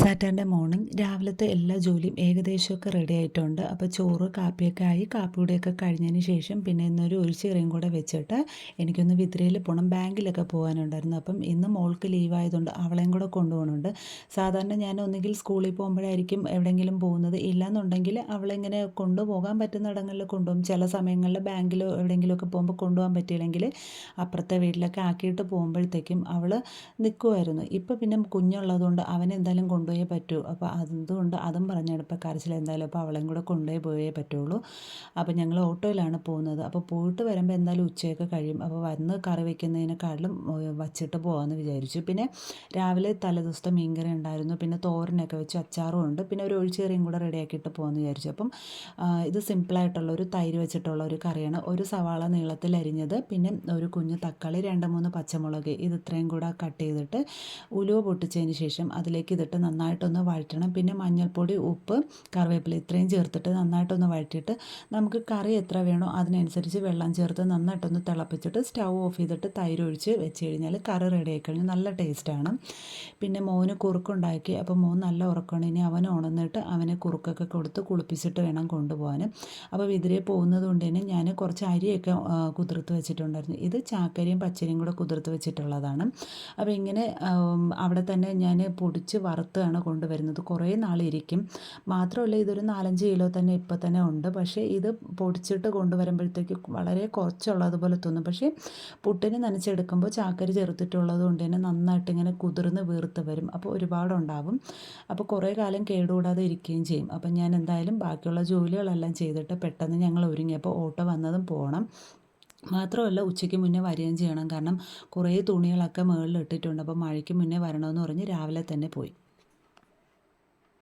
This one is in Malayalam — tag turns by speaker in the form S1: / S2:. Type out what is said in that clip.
S1: സാറ്റർഡേ മോർണിംഗ് രാവിലത്തെ എല്ലാ ജോലിയും ഏകദേശമൊക്കെ റെഡി ആയിട്ടുണ്ട്. അപ്പോൾ ചോറ് കാപ്പിയൊക്കെ ആയി, കാപ്പിയുടെയൊക്കെ കഴിഞ്ഞതിന് ശേഷം പിന്നെ ഇന്നൊരു ഒഴിച്ചുകറിയും കൂടെ വെച്ചിട്ട് എനിക്കൊന്ന് വിദ്രയിൽ പോകണം, ബാങ്കിലൊക്കെ പോകാനുണ്ടായിരുന്നു. അപ്പം ഇന്ന് മോൾക്ക് ലീവായതുകൊണ്ട് അവളെയും കൂടെ കൊണ്ടുപോകണുണ്ട്. സാധാരണ ഞാൻ ഒന്നുകിൽ സ്കൂളിൽ പോകുമ്പോഴായിരിക്കും എവിടെയെങ്കിലും പോകുന്നത്, ഇല്ലയെന്നുണ്ടെങ്കിൽ അവളെങ്ങനെ കൊണ്ടുപോകാൻ പറ്റുന്ന ഇടങ്ങളിൽ കൊണ്ടുപോകും. ചില സമയങ്ങളിൽ ബാങ്കിലോ എവിടെയെങ്കിലുമൊക്കെ പോകുമ്പോൾ കൊണ്ടുപോകാൻ പറ്റിയില്ലെങ്കിൽ അപ്പുറത്തെ വീട്ടിലൊക്കെ ആക്കിയിട്ട് പോകുമ്പോഴത്തേക്കും അവൾ നിൽക്കുമായിരുന്നു. ഇപ്പോൾ പിന്നെ കുഞ്ഞുള്ളതുകൊണ്ട് അവനെന്തായാലും കൊണ്ടുപോയേ പറ്റൂ. അപ്പോൾ അതുകൊണ്ട് അതും പറഞ്ഞാണ് ഇപ്പോൾ കരച്ചിൽ. എന്തായാലും അപ്പോൾ അവളെയും കൂടെ പോയേ പറ്റുള്ളൂ. അപ്പോൾ ഞങ്ങൾ ഓട്ടോയിലാണ് പോകുന്നത്. അപ്പോൾ പോയിട്ട് വരുമ്പോൾ എന്തായാലും ഉച്ചയൊക്കെ കഴിയും. അപ്പോൾ വന്ന് കറി വയ്ക്കുന്നതിനെക്കാട്ടിലും വച്ചിട്ട് പോകാമെന്ന് വിചാരിച്ചു. പിന്നെ രാവിലെ തലേദിവസത്തെ മീൻകറി ഉണ്ടായിരുന്നു, പിന്നെ തോരനൊക്കെ വെച്ച് അച്ചാറും ഉണ്ട്, പിന്നെ ഒരു ഒഴിച്ചുകറിയും കൂടെ റെഡിയാക്കിയിട്ട് പോകാമെന്ന് വിചാരിച്ചു. അപ്പം ഇത് സിമ്പിളായിട്ടുള്ള ഒരു തൈര് വെച്ചിട്ടുള്ള ഒരു കറിയാണ്. ഒരു സവാള നീളത്തിൽ അരിഞ്ഞത്, പിന്നെ ഒരു കുഞ്ഞ് തക്കാളി, 2-3 പച്ചമുളക്, ഇത് ഇത്രയും കൂടെ കട്ട് ചെയ്തിട്ട് ഉലുവ പൊട്ടിച്ചതിന് ശേഷം അതിലേക്ക് ഇതിട്ട് നന്നായിട്ടൊന്ന് വഴറ്റണം. പിന്നെ മഞ്ഞൾപ്പൊടി, ഉപ്പ്, കറിവേപ്പില ഇത്രയും ചേർത്തിട്ട് നന്നായിട്ടൊന്ന് വഴറ്റിയിട്ട് നമുക്ക് കറി എത്ര വേണോ അതിനനുസരിച്ച് വെള്ളം ചേർത്ത് നന്നായിട്ടൊന്ന് തിളപ്പിച്ചിട്ട് സ്റ്റൗ ഓഫ് ചെയ്തിട്ട് തൈര് ഒഴിച്ച് വെച്ച് കഴിഞ്ഞാൽ കറി റെഡി ആയിക്കഴിഞ്ഞു. നല്ല ടേസ്റ്റാണ്. പിന്നെ മോന് കുറുക്കുണ്ടാക്കി. അപ്പോൾ മോൻ നല്ല ഉറക്കമാണ്. ഇനി അവൻ ഉണർന്നിട്ട് അവന് കുറുക്കൊക്കെ കൊടുത്ത് കുളിപ്പിച്ചിട്ട് വേണം കൊണ്ടുപോകാൻ. അപ്പോൾ ഇതിലേ പോകുന്നത് കൊണ്ട് തന്നെ ഞാൻ കുറച്ച് അരിയൊക്കെ കുതിർത്ത് വെച്ചിട്ടുണ്ടായിരുന്നു. ഇത് ചാക്കരിയും പച്ചരിയും കൂടെ കുതിർത്ത് വെച്ചിട്ടുള്ളതാണ്. അപ്പോൾ ഇങ്ങനെ അവിടെ തന്നെ ഞാൻ പൊടിച്ച് വറുത്താണ് കൊണ്ടുവരുന്നത്. കുറേ നാളിരിക്കും. മാത്രമല്ല ഇതൊരു 4-5 കിലോ തന്നെ ഇപ്പോൾ തന്നെ ഉണ്ട്. പക്ഷേ ഇത് പൊടിച്ചിട്ട് കൊണ്ടുവരുമ്പോഴത്തേക്ക് വളരെ കുറച്ചുള്ളതുപോലെ തോന്നും. പക്ഷേ പുട്ടിന് നനച്ചെടുക്കുമ്പോൾ ചാക്കരി ചേർത്തിട്ടുള്ളത് കൊണ്ട് തന്നെ നന്നായിട്ട് ഇങ്ങനെ കുതിർന്ന് വീർത്ത് വരും. അപ്പോൾ ഒരുപാടുണ്ടാവും. അപ്പോൾ കുറേ കാലം കേടുകൂടാതെ ഇരിക്കുകയും ചെയ്യും. അപ്പം ഞാൻ എന്തായാലും ബാക്കിയുള്ള ജോലികളെല്ലാം ചെയ്തിട്ട് പെട്ടെന്ന് ഞങ്ങൾ ഒരുങ്ങിയപ്പോൾ ഓട്ടോ വന്നതും പോകണം. മാത്രമല്ല ഉച്ചയ്ക്ക് മുന്നേ വരികയും ചെയ്യണം. കാരണം കുറേ തുണികളൊക്കെ മുകളിൽ ഇട്ടിട്ടുണ്ട്. അപ്പോൾ മഴയ്ക്ക് മുന്നേ വരണമെന്ന് പറഞ്ഞ് രാവിലെ തന്നെ പോയി.